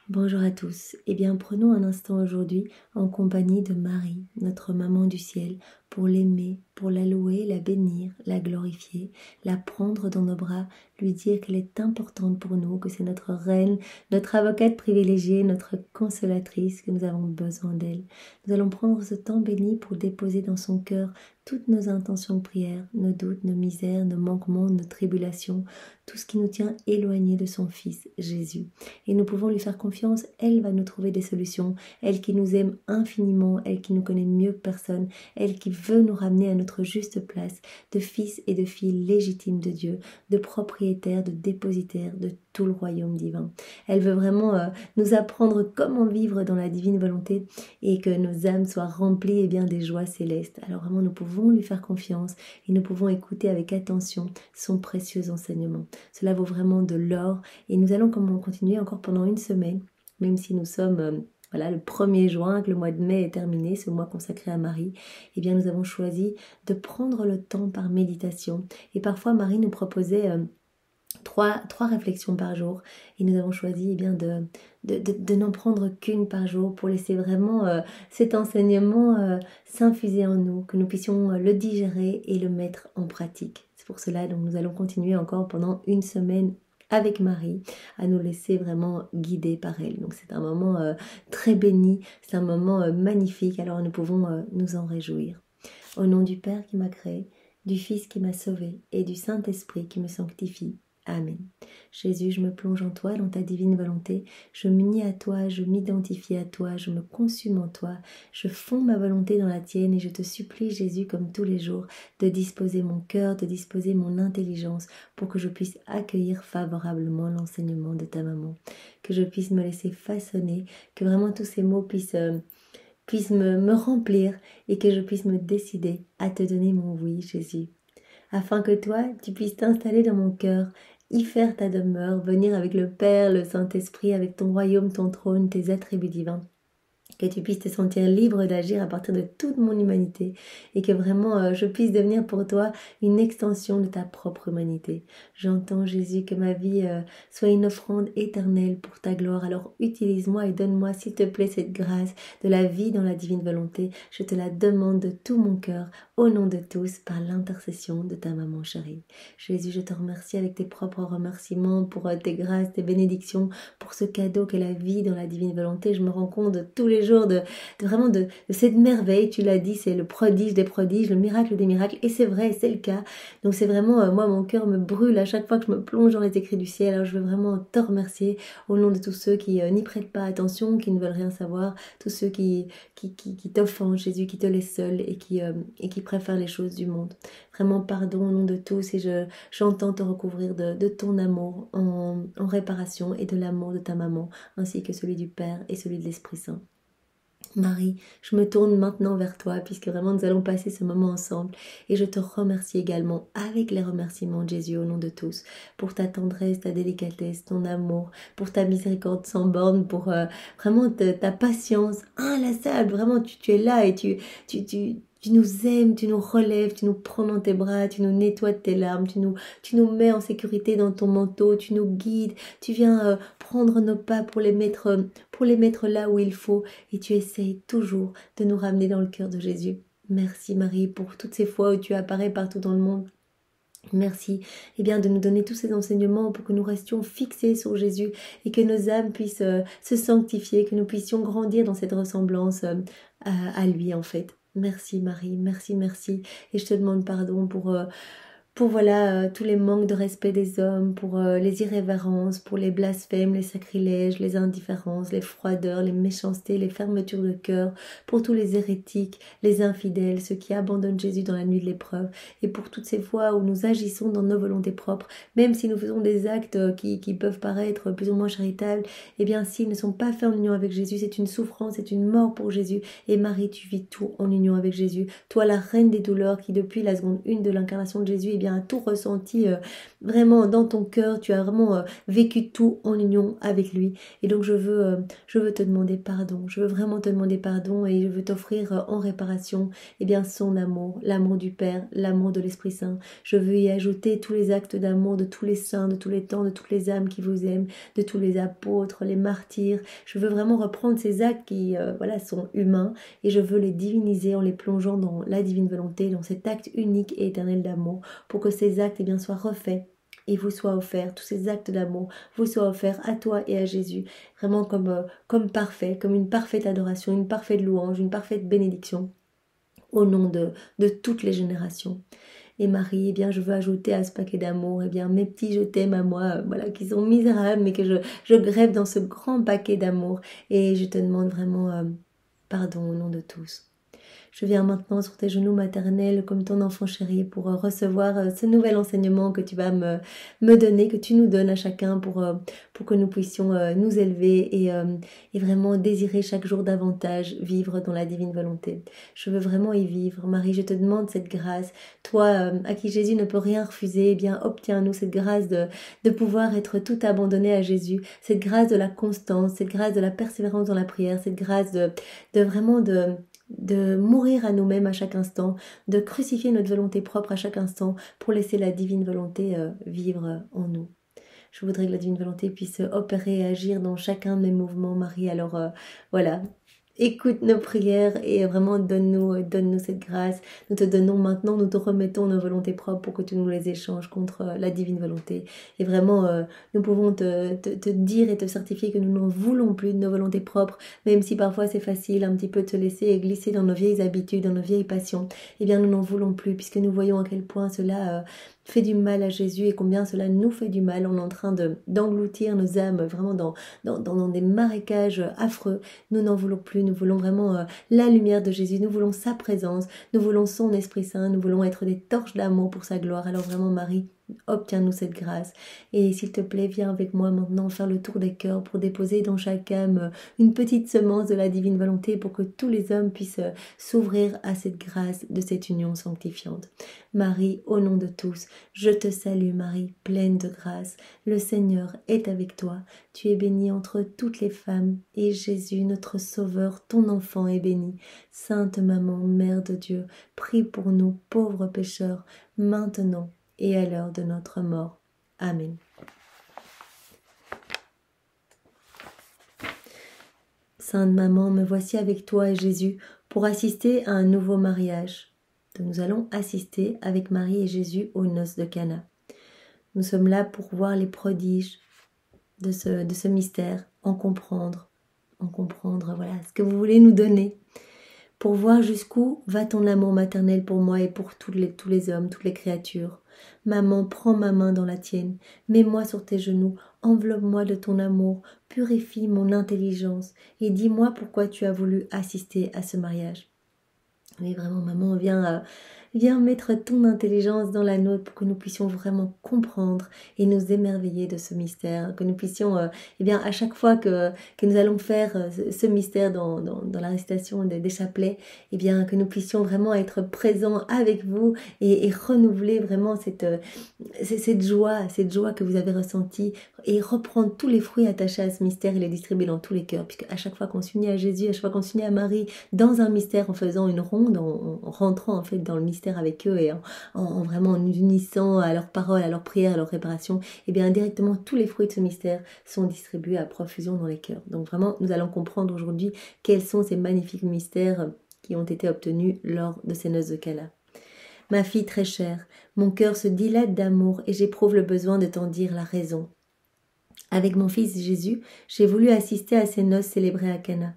Bonjour à tous. Eh bien, prenons un instant aujourd'hui en compagnie de Marie, notre maman du ciel, pour l'aimer, pour la louer, la bénir, la glorifier, la prendre dans nos bras, lui dire qu'elle est importante pour nous, que c'est notre reine, notre avocate privilégiée, notre consolatrice, que nous avons besoin d'elle. Nous allons prendre ce temps béni pour déposer dans son cœur toutes nos intentions de prière, nos doutes, nos misères, nos manquements, nos tribulations, tout ce qui nous tient éloignés de son Fils, Jésus. Et nous pouvons lui faire confiance, elle va nous trouver des solutions, elle qui nous aime infiniment, elle qui nous connaît mieux que personne, elle qui veut nous ramener à notre juste place de fils et de filles légitimes de Dieu, de propriétaires, de dépositaires de tout le royaume divin. Elle veut vraiment nous apprendre comment vivre dans la divine volonté et que nos âmes soient remplies des joies célestes. Alors vraiment, nous pouvons lui faire confiance et nous pouvons écouter avec attention son précieux enseignement. Cela vaut vraiment de l'or et nous allons continuer encore pendant une semaine, même si nous sommes le 1er juin, que le mois de mai est terminé, ce mois consacré à Marie. Eh bien, nous avons choisi de prendre le temps par méditation. Et parfois, Marie nous proposait trois réflexions par jour. Et nous avons choisi de n'en prendre qu'une par jour pour laisser vraiment cet enseignement s'infuser en nous, que nous puissions le digérer et le mettre en pratique. C'est pour cela que nous allons continuer encore pendant une semaine avec Marie, à nous laisser vraiment guider par elle. Donc c'est un moment très béni, c'est un moment magnifique, alors nous pouvons nous en réjouir. Au nom du Père qui m'a créé, du Fils qui m'a sauvé et du Saint-Esprit qui me sanctifie. Amen. Jésus, je me plonge en toi, dans ta divine volonté. Je m'unis à toi, je m'identifie à toi, je me consume en toi. Je fonds ma volonté dans la tienne et je te supplie, Jésus, comme tous les jours, de disposer mon cœur, de disposer mon intelligence pour que je puisse accueillir favorablement l'enseignement de ta maman. Que je puisse me laisser façonner, que vraiment tous ces mots puissent me remplir et que je puisse me décider à te donner mon oui, Jésus. Afin que toi, tu puisses t'installer dans mon cœur, y faire ta demeure, venir avec le Père, le Saint-Esprit, avec ton royaume, ton trône, tes attributs divins. Que tu puisses te sentir libre d'agir à partir de toute mon humanité et que vraiment je puisse devenir pour toi une extension de ta propre humanité. J'entends, Jésus, que ma vie soit une offrande éternelle pour ta gloire. Alors utilise-moi et donne-moi, s'il te plaît, cette grâce de la vie dans la divine volonté. Je te la demande de tout mon cœur, au nom de tous, par l'intercession de ta maman chérie. Jésus, je te remercie avec tes propres remerciements pour tes grâces, tes bénédictions, pour ce cadeau qu'est la vie dans la divine volonté. Je me rends compte de tous les jours de cette merveille. Tu l'as dit, c'est le prodige des prodiges, le miracle des miracles, et c'est vrai, c'est le cas. Donc c'est vraiment, moi mon cœur me brûle à chaque fois que je me plonge dans les écrits du ciel. Alors je veux vraiment te remercier au nom de tous ceux qui n'y prêtent pas attention, qui ne veulent rien savoir, tous ceux qui t'offensent, Jésus, qui te laissent seul et qui préfèrent les choses du monde. Vraiment pardon au nom de tous, et j'entends te recouvrir de ton amour en réparation et de l'amour de ta maman, ainsi que celui du Père et celui de l'Esprit Saint. Marie, je me tourne maintenant vers toi puisque vraiment nous allons passer ce moment ensemble et je te remercie également avec les remerciements de Jésus au nom de tous pour ta tendresse, ta délicatesse, ton amour, pour ta miséricorde sans borne, pour vraiment ta patience inlassable. Vraiment tu es là et tu nous aimes, tu nous relèves, tu nous prends dans tes bras, tu nous nettoies de tes larmes, tu nous mets en sécurité dans ton manteau, tu nous guides, tu viens prendre nos pas pour les mettre là où il faut et tu essayes toujours de nous ramener dans le cœur de Jésus. Merci Marie pour toutes ces fois où tu apparais partout dans le monde. Merci de nous donner tous ces enseignements pour que nous restions fixés sur Jésus et que nos âmes puissent se sanctifier, que nous puissions grandir dans cette ressemblance à lui en fait. Merci Marie, merci. Et je te demande pardon pour tous les manques de respect des hommes, pour les irrévérences, pour les blasphèmes, les sacrilèges, les indifférences, les froideurs, les méchancetés, les fermetures de cœur, pour tous les hérétiques, les infidèles, ceux qui abandonnent Jésus dans la nuit de l'épreuve, et pour toutes ces fois où nous agissons dans nos volontés propres, même si nous faisons des actes qui peuvent paraître plus ou moins charitables, s'ils ne sont pas faits en union avec Jésus, c'est une souffrance, c'est une mort pour Jésus. Et Marie, tu vis tout en union avec Jésus. Toi, la reine des douleurs, qui depuis la seconde 1 de l'incarnation de Jésus, bien tout ressenti vraiment dans ton cœur, tu as vraiment vécu tout en union avec lui. Et donc je veux te demander pardon, je veux vraiment te demander pardon et je veux t'offrir en réparation eh bien son amour, l'amour du Père, l'amour de l'Esprit Saint. Je veux y ajouter tous les actes d'amour de tous les saints, de tous les temps, de toutes les âmes qui vous aiment, de tous les apôtres, les martyrs. Je veux vraiment reprendre ces actes qui voilà, sont humains et je veux les diviniser en les plongeant dans la divine volonté, dans cet acte unique et éternel d'amour, pour que ces actes eh bien, soient refaits et vous soient offerts, tous ces actes d'amour vous soient offerts à toi et à Jésus, vraiment comme parfait, comme une parfaite adoration, une parfaite louange, une parfaite bénédiction, au nom de toutes les générations. Et Marie, eh bien, je veux ajouter à ce paquet d'amour, eh bien, mes petits je t'aime à moi, voilà, qui sont misérables, mais que je grève dans ce grand paquet d'amour. Et je te demande vraiment pardon au nom de tous. Je viens maintenant sur tes genoux maternels comme ton enfant chéri pour recevoir ce nouvel enseignement que tu vas me donner, que tu nous donnes à chacun pour que nous puissions nous élever et vraiment désirer chaque jour davantage vivre dans la divine volonté. Je veux vraiment y vivre. Marie, je te demande cette grâce. Toi, à qui Jésus ne peut rien refuser, eh bien, obtiens-nous cette grâce de pouvoir être tout abandonné à Jésus, cette grâce de la constance, cette grâce de la persévérance dans la prière, cette grâce de vraiment de mourir à nous-mêmes à chaque instant, de crucifier notre volonté propre à chaque instant pour laisser la divine volonté vivre en nous. Je voudrais que la divine volonté puisse opérer et agir dans chacun de mes mouvements, Marie. Alors voilà, écoute nos prières et vraiment donne-nous cette grâce. Nous te donnons maintenant, nous te remettons nos volontés propres pour que tu nous les échanges contre la divine volonté. Et vraiment, nous pouvons te dire et te certifier que nous n'en voulons plus de nos volontés propres, même si parfois c'est facile un petit peu de se laisser glisser dans nos vieilles habitudes, dans nos vieilles passions. Eh bien, nous n'en voulons plus puisque nous voyons à quel point cela fait du mal à Jésus et combien cela nous fait du mal. On est en train d'engloutir nos âmes vraiment dans des marécages affreux. Nous n'en voulons plus, nous voulons vraiment la lumière de Jésus, nous voulons sa présence, nous voulons son Esprit Saint, nous voulons être des torches d'amour pour sa gloire. Alors vraiment Marie, obtiens-nous cette grâce. Et s'il te plaît, viens avec moi maintenant faire le tour des cœurs pour déposer dans chaque âme une petite semence de la divine volonté pour que tous les hommes puissent s'ouvrir à cette grâce de cette union sanctifiante. Marie, au nom de tous, je te salue Marie, pleine de grâce. Le Seigneur est avec toi. Tu es bénie entre toutes les femmes et Jésus, notre Sauveur, ton enfant est béni. Sainte Maman, Mère de Dieu, prie pour nous pauvres pécheurs, maintenant et à l'heure de notre mort. Amen. Sainte Maman, me voici avec toi et Jésus pour assister à un nouveau mariage. Donc nous allons assister avec Marie et Jésus aux noces de Cana. Nous sommes là pour voir les prodiges de ce mystère, en comprendre voilà ce que vous voulez nous donner. Pour voir jusqu'où va ton amour maternel pour moi et pour tous les hommes, toutes les créatures. Maman, prends ma main dans la tienne, mets-moi sur tes genoux, enveloppe-moi de ton amour, purifie mon intelligence et dis-moi pourquoi tu as voulu assister à ce mariage. Oui, vraiment, maman, viens mettre ton intelligence dans la nôtre pour que nous puissions vraiment comprendre et nous émerveiller de ce mystère, que nous puissions, eh bien, à chaque fois que nous allons faire ce mystère dans la récitation des chapelets, eh bien, que nous puissions vraiment être présents avec vous et renouveler vraiment cette joie que vous avez ressentie et reprendre tous les fruits attachés à ce mystère et les distribuer dans tous les cœurs, puisque à chaque fois qu'on s'unit à Jésus, à chaque fois qu'on s'unit à Marie, dans un mystère, en faisant une ronde, en rentrant en fait dans le mystère avec eux et en vraiment en unissant à leurs paroles, à leurs prières, à leurs réparations, et bien directement tous les fruits de ce mystère sont distribués à profusion dans les cœurs. Donc vraiment, nous allons comprendre aujourd'hui quels sont ces magnifiques mystères qui ont été obtenus lors de ces noces de Cana. Ma fille très chère, mon cœur se dilate d'amour et j'éprouve le besoin de t'en dire la raison. Avec mon fils Jésus, j'ai voulu assister à ces noces célébrées à Cana.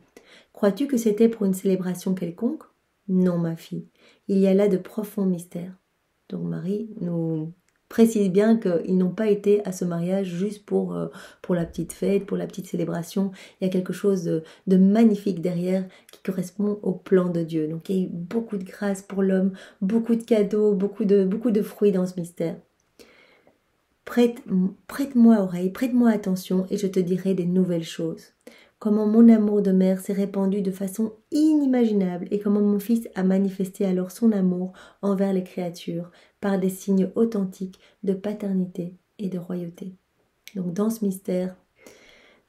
Crois-tu que c'était pour une célébration quelconque ? Non, ma fille, il y a là de profonds mystères. Donc Marie nous précise bien qu'ils n'ont pas été à ce mariage juste pour la petite fête, pour la petite célébration. Il y a quelque chose de magnifique derrière qui correspond au plan de Dieu. Donc il y a eu beaucoup de grâce pour l'homme, beaucoup de cadeaux, beaucoup de fruits dans ce mystère. Prête-moi oreille, prête-moi attention et je te dirai des nouvelles choses. comment mon amour de mère s'est répandu de façon inimaginable et comment mon fils a manifesté alors son amour envers les créatures par des signes authentiques de paternité et de royauté. Donc dans ce mystère,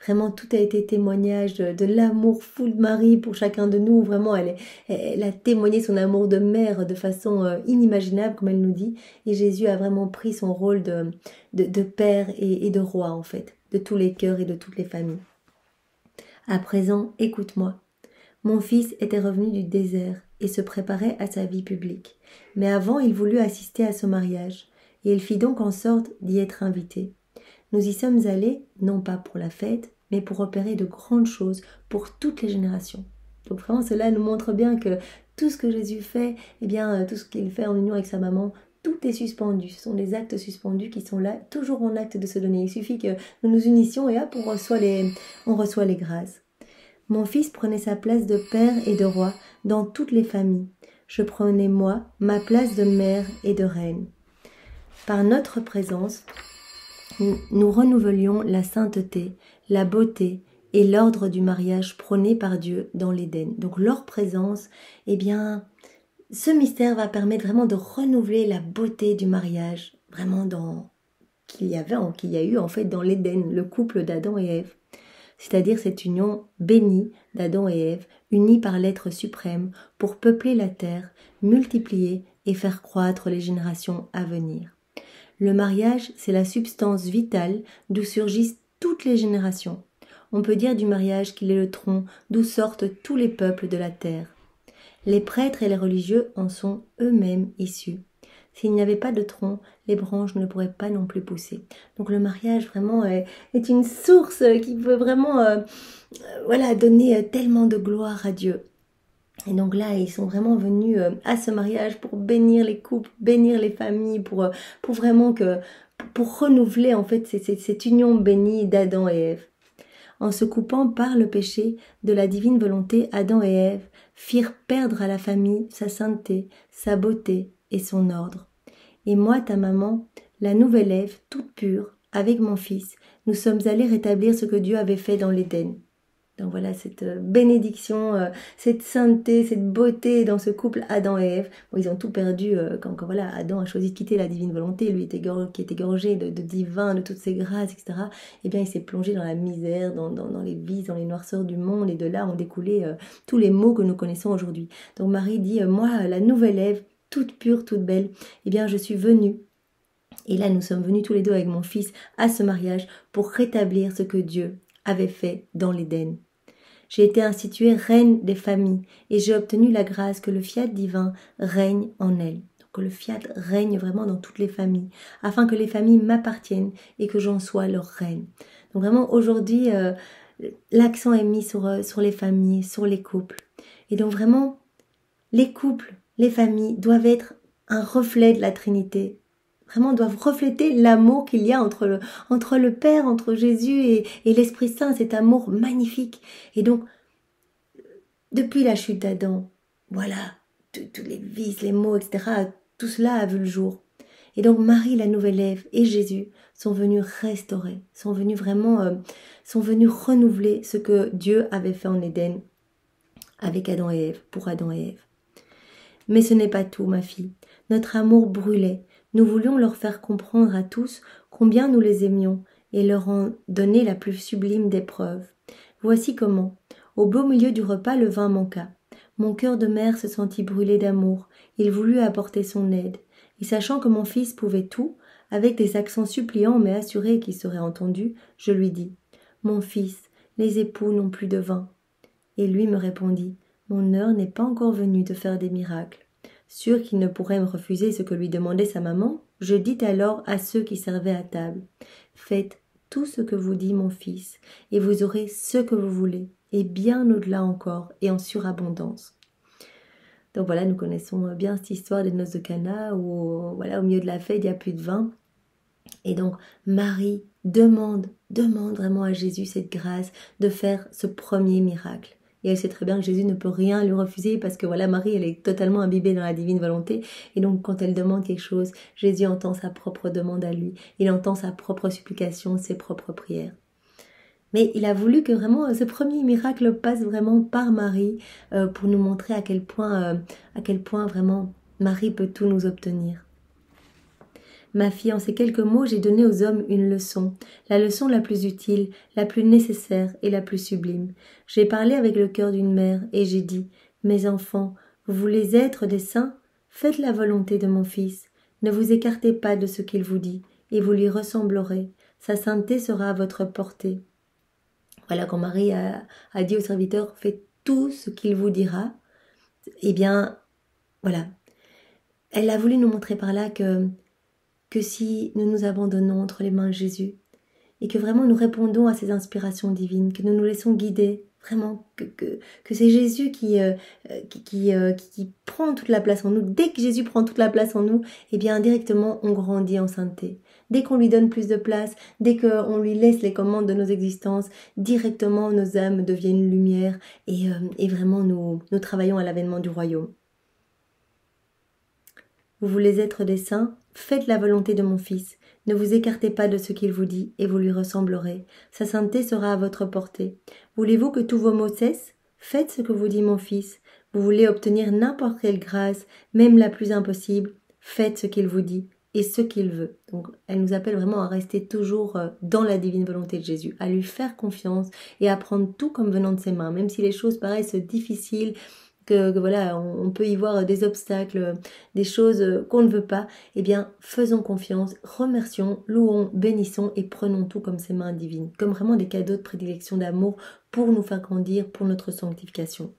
vraiment tout a été témoignage de l'amour fou de Marie pour chacun de nous. Vraiment, elle a témoigné son amour de mère de façon inimaginable, comme elle nous dit. Et Jésus a vraiment pris son rôle de père et de roi, en fait, de tous les cœurs et de toutes les familles. À présent, écoute-moi. Mon fils était revenu du désert et se préparait à sa vie publique. Mais avant, il voulut assister à son mariage. Et il fit donc en sorte d'y être invité. Nous y sommes allés, non pas pour la fête, mais pour opérer de grandes choses pour toutes les générations. Donc vraiment, cela nous montre bien que tout ce que Jésus fait, eh bien, tout ce qu'il fait en union avec sa maman, tout est suspendu. Ce sont des actes suspendus qui sont là, toujours en acte de se donner. Il suffit que nous nous unissions et hop, on reçoit les grâces. Mon fils prenait sa place de père et de roi dans toutes les familles. Je prenais, moi, ma place de mère et de reine. Par notre présence, nous renouvelions la sainteté, la beauté et l'ordre du mariage prôné par Dieu dans l'Éden. Donc leur présence, eh bien, ce mystère va permettre vraiment de renouveler la beauté du mariage, vraiment qu'il y a eu en fait dans l'Éden, le couple d'Adam et Ève. C'est-à-dire cette union bénie d'Adam et Ève, unis par l'être suprême pour peupler la terre, multiplier et faire croître les générations à venir. Le mariage, c'est la substance vitale d'où surgissent toutes les générations. On peut dire du mariage qu'il est le tronc d'où sortent tous les peuples de la terre. Les prêtres et les religieux en sont eux-mêmes issus. S'il n'y avait pas de tronc, les branches ne pourraient pas non plus pousser. Donc le mariage vraiment est une source qui peut vraiment donner tellement de gloire à Dieu. Et donc là, ils sont vraiment venus à ce mariage pour bénir les couples, bénir les familles, pour renouveler en fait cette union bénie d'Adam et Ève. En se coupant par le péché de la divine volonté, Adam et Ève firent perdre à la famille sa sainteté, sa beauté et son ordre. Et moi, ta maman, la nouvelle Ève, toute pure, avec mon fils, nous sommes allés rétablir ce que Dieu avait fait dans l'Éden. Donc voilà, cette bénédiction, cette sainteté, cette beauté dans ce couple Adam et Ève. Bon, ils ont tout perdu quand voilà, Adam a choisi de quitter la divine volonté, lui qui était gorgé de divin, de toutes ses grâces, etc. Eh bien, il s'est plongé dans la misère, dans les vices, dans les noirceurs du monde, et de là ont découlé tous les maux que nous connaissons aujourd'hui. Donc Marie dit, moi, la nouvelle Ève, toute pure, toute belle, eh bien, je suis venue. Et là, nous sommes venus tous les deux avec mon fils à ce mariage pour rétablir ce que Dieu avait fait dans l'Éden. J'ai été instituée reine des familles et j'ai obtenu la grâce que le fiat divin règne en elles. Donc que le fiat règne vraiment dans toutes les familles, afin que les familles m'appartiennent et que j'en sois leur reine. Donc vraiment aujourd'hui, l'accent est mis sur les familles, sur les couples. Et donc vraiment, les couples, les familles doivent être un reflet de la Trinité. Vraiment doivent refléter l'amour qu'il y a entre le Père, entre Jésus et l'Esprit Saint, cet amour magnifique. Et donc, depuis la chute d'Adam, voilà, tous les vices, les maux, etc., tout cela a vu le jour. Et donc Marie, la nouvelle Ève et Jésus sont venus restaurer, sont venus renouveler ce que Dieu avait fait en Éden avec Adam et Ève, pour Adam et Ève. Mais ce n'est pas tout, ma fille. Notre amour brûlait. Nous voulions leur faire comprendre à tous combien nous les aimions et leur en donner la plus sublime des preuves. Voici comment. Au beau milieu du repas, le vin manqua. Mon cœur de mère se sentit brûler d'amour. Il voulut apporter son aide. Et sachant que mon fils pouvait tout, avec des accents suppliants mais assurés qu'il serait entendu, je lui dis « Mon fils, les époux n'ont plus de vin. » Et lui me répondit « Mon heure n'est pas encore venue de faire des miracles. » Sûr qu'il ne pourrait me refuser ce que lui demandait sa maman, je dis alors à ceux qui servaient à table « Faites tout ce que vous dit mon fils, et vous aurez ce que vous voulez, et bien au-delà encore, et en surabondance. » Donc voilà, nous connaissons bien cette histoire des noces de Cana, où voilà, au milieu de la fête, il n'y a plus de vin. Et donc Marie demande vraiment à Jésus cette grâce de faire ce premier miracle. Et elle sait très bien que Jésus ne peut rien lui refuser parce que voilà, Marie, elle est totalement imbibée dans la divine volonté. Et donc, quand elle demande quelque chose, Jésus entend sa propre demande à lui. Il entend sa propre supplication, ses propres prières. Mais il a voulu que vraiment ce premier miracle passe vraiment par Marie pour nous montrer à quel point vraiment Marie peut tout nous obtenir. Ma fille, en ces quelques mots, j'ai donné aux hommes une leçon, la leçon la plus utile, la plus nécessaire et la plus sublime. J'ai parlé avec le cœur d'une mère et j'ai dit, mes enfants, vous voulez être des saints? Faites la volonté de mon Fils. Ne vous écartez pas de ce qu'il vous dit, et vous lui ressemblerez. Sa sainteté sera à votre portée. Voilà, quand Marie a dit au serviteur, faites tout ce qu'il vous dira, eh bien, voilà. Elle a voulu nous montrer par là que si nous nous abandonnons entre les mains de Jésus et que vraiment nous répondons à ces inspirations divines, que nous nous laissons guider, vraiment que c'est Jésus qui prend toute la place en nous. Dès que Jésus prend toute la place en nous, eh bien indirectement on grandit en sainteté. Dès qu'on lui donne plus de place, dès qu'on lui laisse les commandes de nos existences, directement nos âmes deviennent lumière et vraiment nous travaillons à l'avènement du royaume. Vous voulez être des saints? Faites la volonté de mon Fils. Ne vous écartez pas de ce qu'il vous dit, et vous lui ressemblerez. Sa sainteté sera à votre portée. Voulez-vous que tous vos maux cessent? Faites ce que vous dit mon Fils. Vous voulez obtenir n'importe quelle grâce, même la plus impossible? Faites ce qu'il vous dit et ce qu'il veut. Donc, elle nous appelle vraiment à rester toujours dans la divine volonté de Jésus, à lui faire confiance et à prendre tout comme venant de ses mains, même si les choses paraissent difficiles, que voilà, on peut y voir des obstacles, des choses qu'on ne veut pas, eh bien, faisons confiance, remercions, louons, bénissons et prenons tout comme ses mains divines, comme vraiment des cadeaux de prédilection d'amour pour nous faire grandir, pour notre sanctification.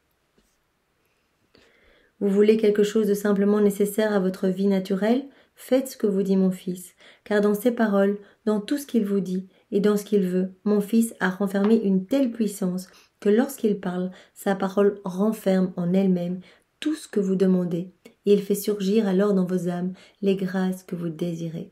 Vous voulez quelque chose de simplement nécessaire à votre vie naturelle? Faites ce que vous dit mon Fils, car dans ses paroles, dans tout ce qu'il vous dit et dans ce qu'il veut, mon Fils a renfermé une telle puissance que lorsqu'il parle, sa parole renferme en elle-même tout ce que vous demandez, et il fait surgir alors dans vos âmes les grâces que vous désirez.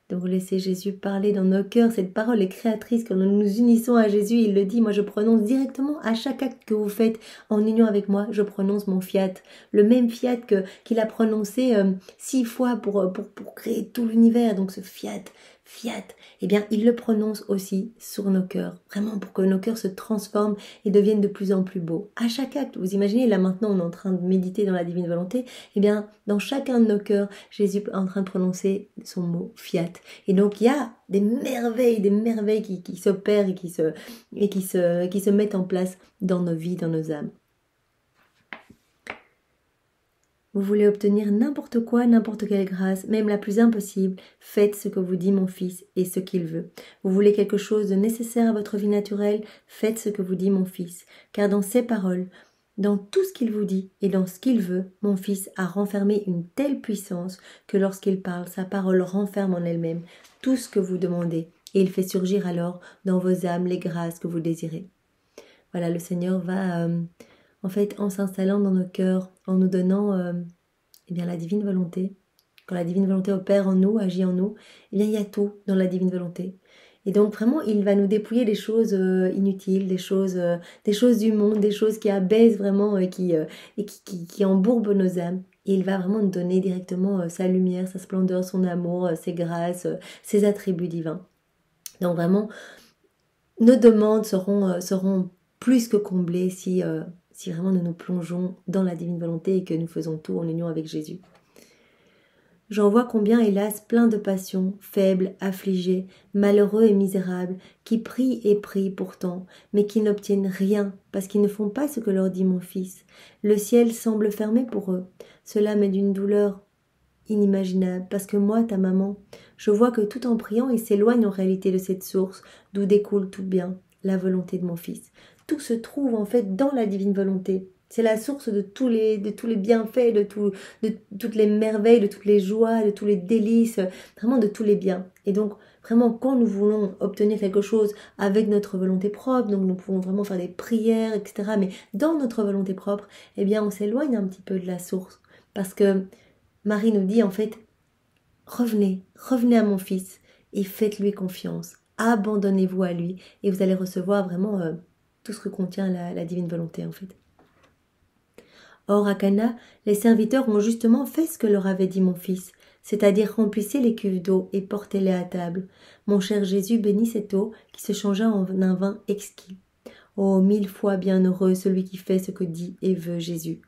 Donc laissez Jésus parler dans nos cœurs, cette parole est créatrice, quand nous nous unissons à Jésus, il le dit, moi je prononce directement à chaque acte que vous faites en union avec moi, je prononce mon fiat, le même fiat qu'il a prononcé 6 fois pour créer tout l'univers, donc ce fiat, eh bien il le prononce aussi sur nos cœurs, vraiment pour que nos cœurs se transforment et deviennent de plus en plus beaux. À chaque acte, vous imaginez, là maintenant on est en train de méditer dans la divine volonté, eh bien dans chacun de nos cœurs, Jésus est en train de prononcer son mot fiat. Et donc il y a des merveilles qui s'opèrent et qui se mettent en place dans nos vies, dans nos âmes. Vous voulez obtenir n'importe quoi, n'importe quelle grâce, même la plus impossible, faites ce que vous dit mon Fils et ce qu'il veut. Vous voulez quelque chose de nécessaire à votre vie naturelle, faites ce que vous dit mon Fils, car dans ses paroles, dans tout ce qu'il vous dit et dans ce qu'il veut, mon Fils a renfermé une telle puissance que lorsqu'il parle, sa parole renferme en elle-même tout ce que vous demandez et il fait surgir alors dans vos âmes les grâces que vous désirez. Voilà, le Seigneur va... en fait, en s'installant dans nos cœurs, en nous donnant eh bien, la divine volonté, quand la divine volonté opère en nous, agit en nous, eh bien, il y a tout dans la divine volonté. Et donc vraiment, il va nous dépouiller des choses inutiles, des choses du monde, des choses qui abaissent vraiment et qui embourbent nos âmes. Et il va vraiment nous donner directement sa lumière, sa splendeur, son amour, ses grâces, ses attributs divins. Donc vraiment, nos demandes seront plus que comblées si vraiment nous nous plongeons dans la divine volonté et que nous faisons tout en union avec Jésus. J'en vois combien, hélas, plein de passions, faibles, affligés, malheureux et misérables, qui prient et prient pourtant, mais qui n'obtiennent rien, parce qu'ils ne font pas ce que leur dit mon Fils. Le ciel semble fermé pour eux. Cela m'est d'une douleur inimaginable, parce que moi, ta maman, je vois que tout en priant, ils s'éloignent en réalité de cette source, d'où découle tout bien, la volonté de mon Fils. Tout se trouve en fait dans la divine volonté. C'est la source de tous les bienfaits, de toutes les merveilles, de toutes les joies, de tous les délices, vraiment de tous les biens. Et donc, vraiment, quand nous voulons obtenir quelque chose avec notre volonté propre, donc nous pouvons vraiment faire des prières, etc. Mais dans notre volonté propre, eh bien, on s'éloigne un petit peu de la source. Parce que Marie nous dit, en fait, revenez à mon Fils et faites-lui confiance. Abandonnez-vous à lui et vous allez recevoir vraiment tout ce que contient la divine volonté, en fait. Or, à Cana, les serviteurs ont justement fait ce que leur avait dit mon Fils. c'est-à-dire remplissez les cuves d'eau et portez-les à table. Mon cher Jésus bénit cette eau qui se changea en un vin exquis. Oh, 1000 fois bienheureux celui qui fait ce que dit et veut Jésus.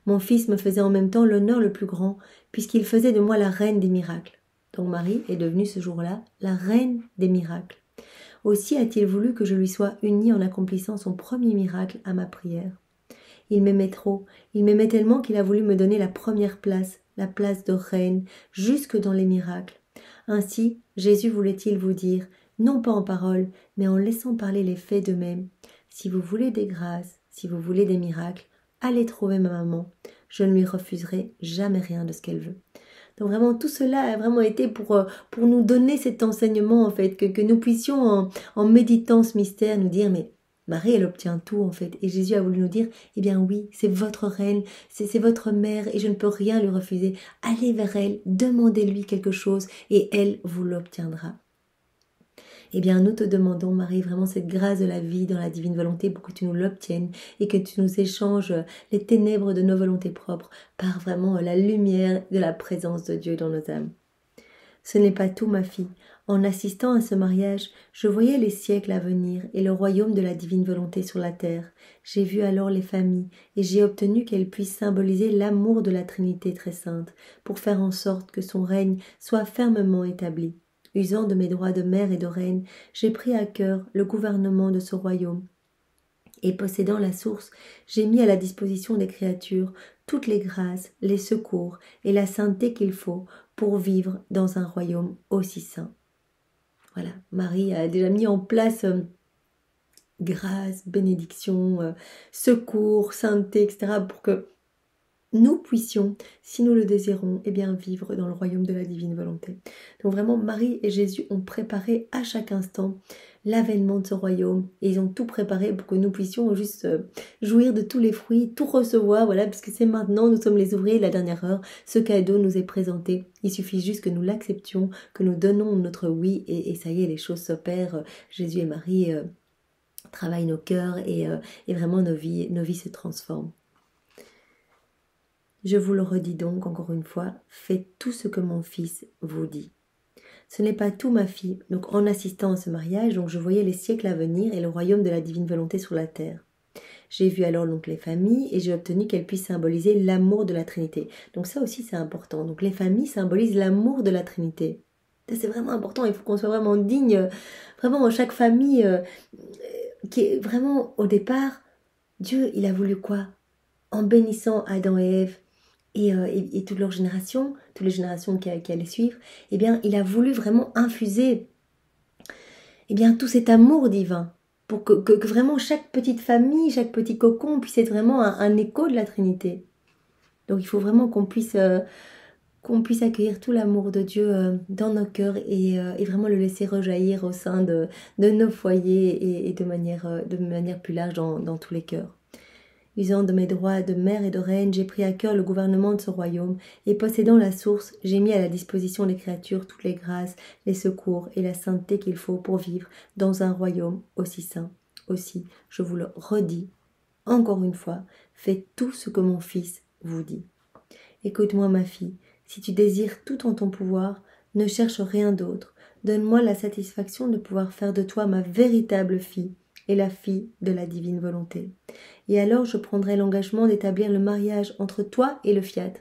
Mon fils me faisait en même temps l'honneur le plus grand, puisqu'il faisait de moi la reine des miracles. Donc Marie est devenue ce jour-là la reine des miracles. Aussi a-t-il voulu que je lui sois unie en accomplissant son premier miracle à ma prière. Il m'aimait trop, il m'aimait tellement qu'il a voulu me donner la première place, la place de reine, jusque dans les miracles. Ainsi, Jésus voulait-il vous dire, non pas en parole, mais en laissant parler les faits d'eux-mêmes. Si vous voulez des grâces, si vous voulez des miracles, allez trouver ma maman. Je ne lui refuserai jamais rien de ce qu'elle veut. Donc vraiment, tout cela a vraiment été pour nous donner cet enseignement, en fait, que nous puissions, en méditant ce mystère, nous dire, mais Marie, elle obtient tout, en fait. Et Jésus a voulu nous dire, eh bien oui, c'est votre reine, c'est votre mère, et je ne peux rien lui refuser. Allez vers elle, demandez-lui quelque chose, et elle vous l'obtiendra. Eh bien, nous te demandons, Marie, vraiment cette grâce de la vie dans la divine volonté pour que tu nous l'obtiennes et que tu nous échanges les ténèbres de nos volontés propres par vraiment la lumière de la présence de Dieu dans nos âmes. Ce n'est pas tout, ma fille. En assistant à ce mariage, je voyais les siècles à venir et le royaume de la divine volonté sur la terre. J'ai vu alors les familles et j'ai obtenu qu'elles puissent symboliser l'amour de la Trinité très sainte pour faire en sorte que son règne soit fermement établi. Usant de mes droits de mère et de reine, j'ai pris à cœur le gouvernement de ce royaume. Et possédant la source, j'ai mis à la disposition des créatures toutes les grâces, les secours et la sainteté qu'il faut pour vivre dans un royaume aussi saint. Voilà, Marie a déjà mis en place grâce, bénédiction, secours, sainteté, etc. pour que nous puissions, si nous le désirons, eh bien vivre dans le royaume de la divine volonté. Donc vraiment, Marie et Jésus ont préparé à chaque instant l'avènement de ce royaume et ils ont tout préparé pour que nous puissions juste jouir de tous les fruits, tout recevoir, voilà, puisque c'est maintenant, nous sommes les ouvriers de la dernière heure, ce cadeau nous est présenté. Il suffit juste que nous l'acceptions, que nous donnons notre oui et ça y est, les choses s'opèrent. Jésus et Marie travaillent nos cœurs et vraiment nos vies se transforment. Je vous le redis donc encore une fois, faites tout ce que mon fils vous dit. Ce n'est pas tout, ma fille. Donc en assistant à ce mariage, donc je voyais les siècles à venir et le royaume de la divine volonté sur la terre. J'ai vu alors donc les familles et j'ai obtenu qu'elles puissent symboliser l'amour de la Trinité. Donc ça aussi c'est important. Donc les familles symbolisent l'amour de la Trinité. C'est vraiment important, il faut qu'on soit vraiment digne. Vraiment chaque famille qui est vraiment au départ, Dieu il a voulu quoi? En bénissant Adam et Ève, et toutes leurs générations, toutes les générations qui allaient suivre, eh bien, il a voulu vraiment infuser eh bien, tout cet amour divin pour que vraiment chaque petite famille, chaque petit cocon puisse être vraiment un écho de la Trinité. Donc, il faut vraiment qu'on puisse accueillir tout l'amour de Dieu dans nos cœurs et vraiment le laisser rejaillir au sein de nos foyers et de manière plus large dans tous les cœurs. Usant de mes droits de mère et de reine, j'ai pris à cœur le gouvernement de ce royaume, et possédant la source, j'ai mis à la disposition des créatures toutes les grâces, les secours et la sainteté qu'il faut pour vivre dans un royaume aussi saint. Aussi, je vous le redis, encore une fois, faites tout ce que mon fils vous dit. Écoute-moi, ma fille, si tu désires tout en ton pouvoir, ne cherche rien d'autre. Donne-moi la satisfaction de pouvoir faire de toi ma véritable fille, et la fille de la divine volonté. Et alors je prendrai l'engagement d'établir le mariage entre toi et le fiat.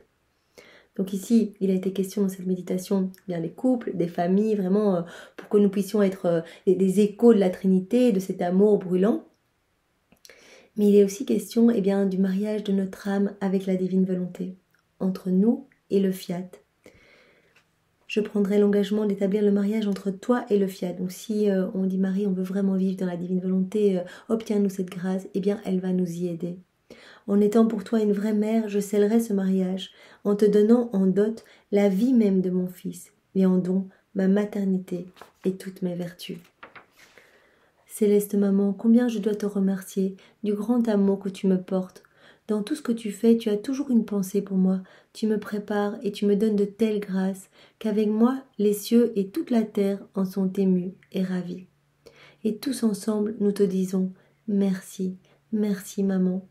Donc ici, il a été question dans cette méditation bien des couples, des familles, vraiment pour que nous puissions être des échos de la Trinité, de cet amour brûlant. Mais il est aussi question bien, du mariage de notre âme avec la divine volonté, entre nous et le fiat. Je prendrai l'engagement d'établir le mariage entre toi et le fiat. Donc si on dit Marie, on veut vraiment vivre dans la divine volonté, obtiens-nous cette grâce, eh bien elle va nous y aider. En étant pour toi une vraie mère, je scellerai ce mariage, en te donnant en dot la vie même de mon fils, et en don ma maternité et toutes mes vertus. Céleste maman, combien je dois te remercier du grand amour que tu me portes. Dans tout ce que tu fais, tu as toujours une pensée pour moi. Tu me prépares et tu me donnes de telles grâces qu'avec moi, les cieux et toute la terre en sont émus et ravis. Et tous ensemble, nous te disons merci, merci maman.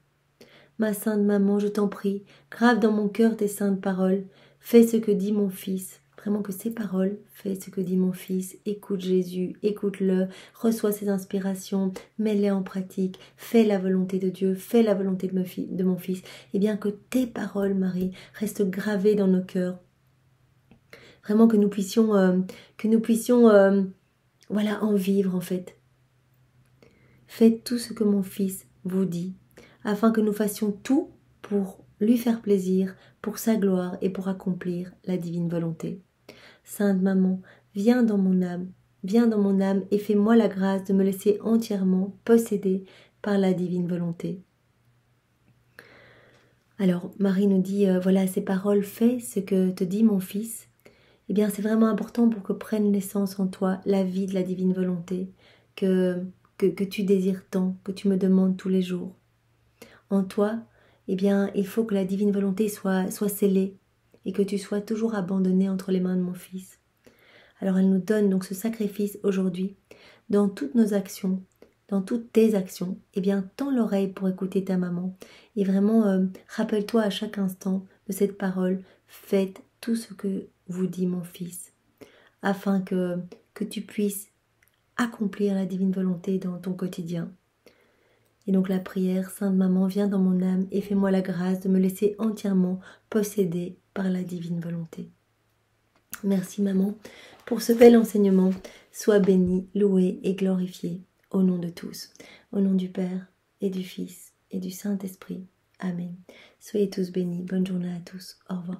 Ma sainte maman, je t'en prie, grave dans mon cœur tes saintes paroles. Fais ce que dit mon fils. vraiment que ces paroles, fais ce que dit mon fils, écoute Jésus, écoute-le, reçois ses inspirations, mets-les en pratique, fais la volonté de Dieu, fais la volonté de mon fils, et bien que tes paroles, Marie, restent gravées dans nos cœurs. Vraiment que nous puissions voilà, en vivre en fait. Faites tout ce que mon fils vous dit, afin que nous fassions tout pour lui faire plaisir, pour sa gloire et pour accomplir la divine volonté. Sainte Maman, viens dans mon âme et fais-moi la grâce de me laisser entièrement posséder par la divine volonté. Alors Marie nous dit, voilà ces paroles, fais ce que te dit mon fils. Eh bien c'est vraiment important pour que prenne naissance en toi la vie de la divine volonté, que tu désires tant, que tu me demandes tous les jours. En toi, eh bien, il faut que la divine volonté soit scellée et que tu sois toujours abandonné entre les mains de mon Fils. Alors elle nous donne donc ce sacrifice aujourd'hui. Dans toutes nos actions, dans toutes tes actions, eh bien, tends l'oreille pour écouter ta maman. Et vraiment, rappelle-toi à chaque instant de cette parole, faites tout ce que vous dit mon Fils, afin que tu puisses accomplir la divine volonté dans ton quotidien. Et donc la prière, Sainte Maman, viens dans mon âme et fais-moi la grâce de me laisser entièrement posséder par la divine volonté. Merci Maman pour ce bel enseignement. Sois bénie, louée et glorifiée au nom de tous. Au nom du Père et du Fils et du Saint-Esprit. Amen. Soyez tous bénis. Bonne journée à tous. Au revoir.